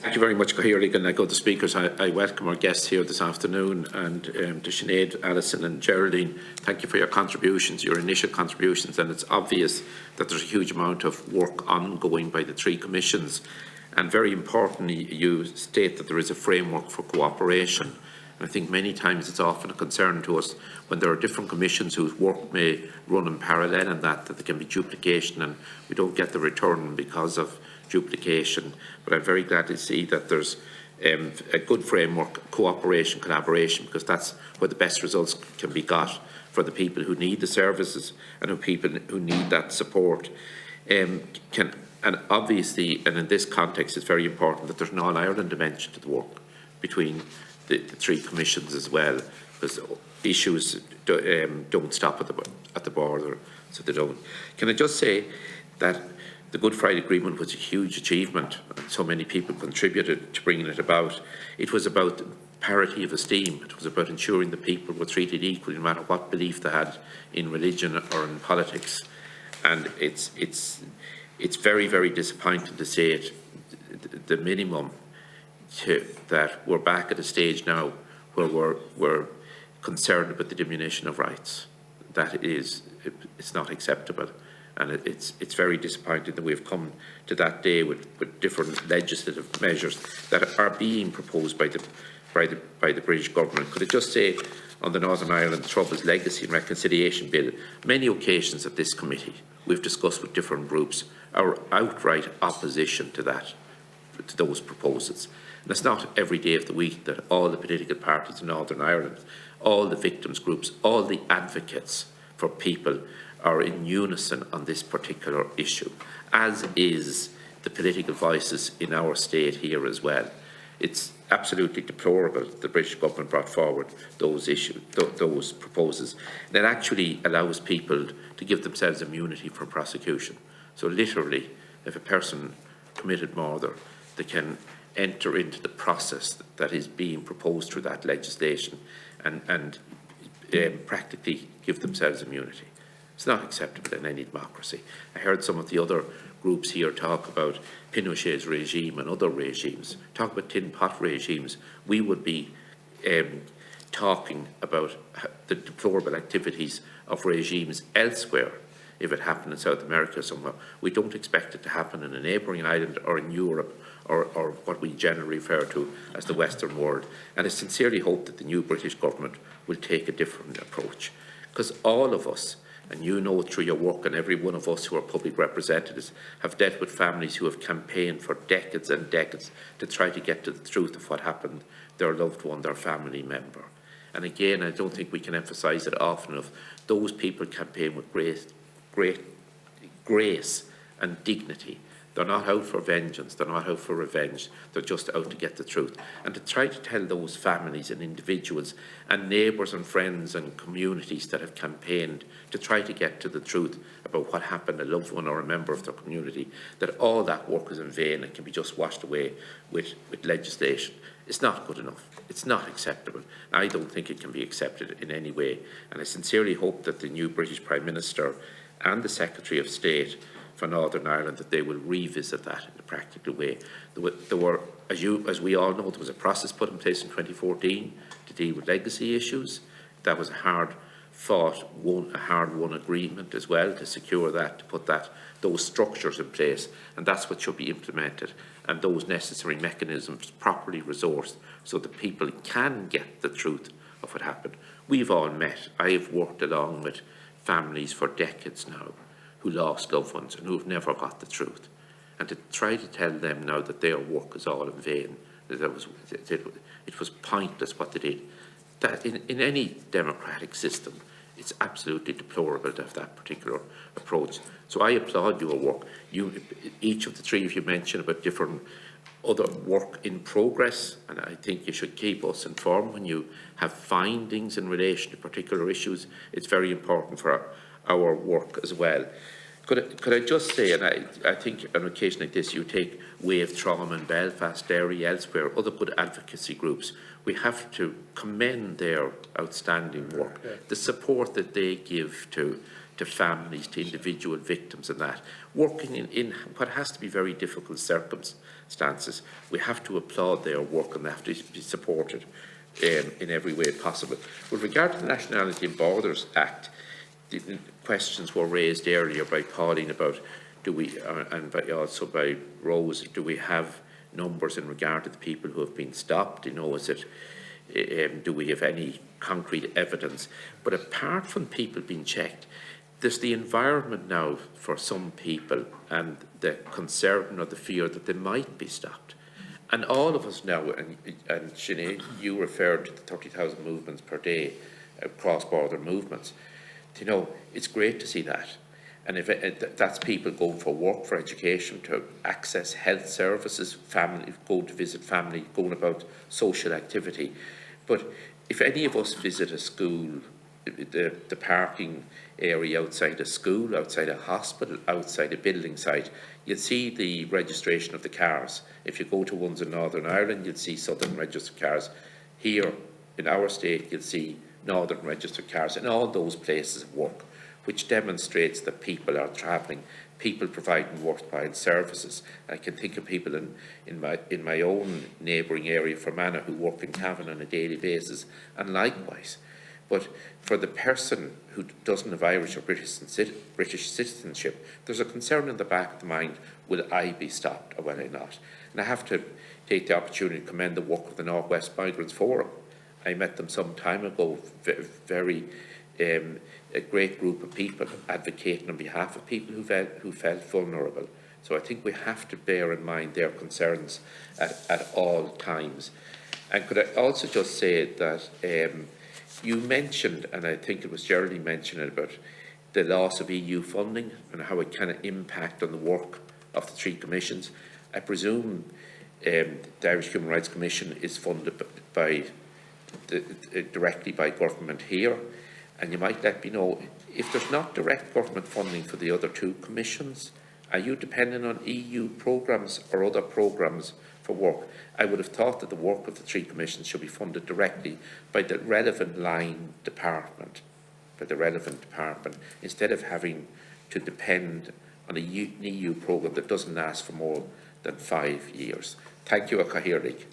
Thank you very much, Cahill. And I go to speakers. I welcome our guests here this afternoon, and to Sinead, Alison and Geraldine, thank you for your contributions, your initial contributions, and it's obvious that there's a huge amount of work ongoing by the three commissions, and very importantly you state that there is a framework for cooperation. And I think many times it's often a concern to us when there are different commissions whose work may run in parallel and that there can be duplication and we don't get the return because of duplication. But I'm very glad to see that there's a good framework, cooperation, collaboration, because that's where the best results can be got for the people who need the services and people who need that support. And obviously, and in this context, it's very important that there's an all-Ireland dimension to the work between the three commissions as well, because issues don't stop at the border, so they don't. Can I just say that the Good Friday Agreement was a huge achievement, and so many people contributed to bringing it about. It was about parity of esteem. It was about ensuring that people were treated equally, no matter what belief they had in religion or in politics. And it's very, very disappointing to say it. The minimum that we're back at a stage now where we're concerned about the diminution of rights. It's not acceptable. And it's very disappointing that we've come to that day with different legislative measures that are being proposed by the British government. Could I just say, on the Northern Ireland Troubles Legacy and Reconciliation Bill, many occasions at this committee we've discussed with different groups our outright opposition to those proposals. And it's not every day of the week that all the political parties in Northern Ireland, all the victims groups, all the advocates for people are in unison on this particular issue, as is the political voices in our state here as well. It's absolutely deplorable that the British government brought forward those proposals. And it actually allows people to give themselves immunity from prosecution. So literally, if a person committed murder, they can enter into the process that is being proposed through that legislation and practically give themselves immunity. It's not acceptable in any democracy. I heard some of the other groups here talk about Pinochet's regime and other regimes, talk about tin pot regimes. We would be talking about the deplorable activities of regimes elsewhere if it happened in South America somewhere. We don't expect it to happen in a neighbouring island or in Europe or what we generally refer to as the Western world. And I sincerely hope that the new British government will take a different approach, because all of us, and you know through your work, and every one of us who are public representatives have dealt with families who have campaigned for decades and decades to try to get to the truth of what happened, their loved one, their family member. And again, I don't think we can emphasise it often enough. Those people campaign with great grace and dignity. They're not out for vengeance, they're not out for revenge, they're just out to get the truth. And to try to tell those families and individuals and neighbours and friends and communities that have campaigned to try to get to the truth about what happened, a loved one or a member of their community, that all that work is in vain and can be just washed away with legislation, it's not good enough. It's not acceptable. I don't think it can be accepted in any way. And I sincerely hope that the new British Prime Minister and the Secretary of State for Northern Ireland, that they will revisit that in a practical way. There were, as we all know, there was a process put in place in 2014 to deal with legacy issues. That was a hard-fought, a hard-won agreement as well to secure that, to put those structures in place, and that's what should be implemented, and those necessary mechanisms properly resourced so that people can get the truth of what happened. We've all met. I have worked along with families for decades now who lost loved ones and who have never got the truth. And to try to tell them now that their work is all in vain, that it was pointless what they did, that in any democratic system, it's absolutely deplorable to have that particular approach. So I applaud your work. Each of the three of you mentioned about different other work in progress, and I think you should keep us informed when you have findings in relation to particular issues. It's very important for our work as well. Could I just say, and I think on an occasion like this, you take Wave Trauma in Belfast, Derry, elsewhere, other good advocacy groups. We have to commend their outstanding work, the support that they give to families, to individual victims and that, working in what has to be very difficult circumstances. We have to applaud their work and they have to be supported in every way possible. With regard to the Nationality and Borders Act, the questions were raised earlier by Pauline about and also by Rose, do we have numbers in regard to the people who have been stopped? Is it, do we have any concrete evidence? But apart from people being checked, there's the environment now for some people and the concern or the fear that they might be stopped. And all of us now, and Sinead, you referred to the 30,000 movements per day, cross-border movements. It's great to see that. And if that's people going for work, for education, to access health services, family, go to visit family, going about social activity. But if any of us visit a school, the parking area outside a school, outside a hospital, outside a building site, you'll see the registration of the cars. If you go to ones in Northern Ireland, you'll see Southern registered cars. Here in our state, you'll see Northern registered cars in all those places of work, which demonstrates that people are travelling, people providing worthwhile services. I can think of people in my own neighbouring area, Fermanagh, who work in Cavan on a daily basis, and likewise. But for the person who doesn't have Irish or British citizenship, there's a concern in the back of the mind, will I be stopped or will I not? And I have to take the opportunity to commend the work of the North West Migrants Forum. I met them some time ago, a great group of people advocating on behalf of people who felt vulnerable. So I think we have to bear in mind their concerns at all times. And could I also just say that you mentioned, and I think it was Geraldine mentioned it, about the loss of EU funding and how it can impact on the work of the three commissions. I presume the Irish Human Rights Commission is funded directly by government here. And you might let me know, if there's not direct government funding for the other two commissions, are you dependent on EU programmes or other programmes for work? I would have thought that the work of the three commissions should be funded directly by the relevant line department, instead of having to depend on an EU programme that doesn't last for more than 5 years. Thank you, Cahirlig.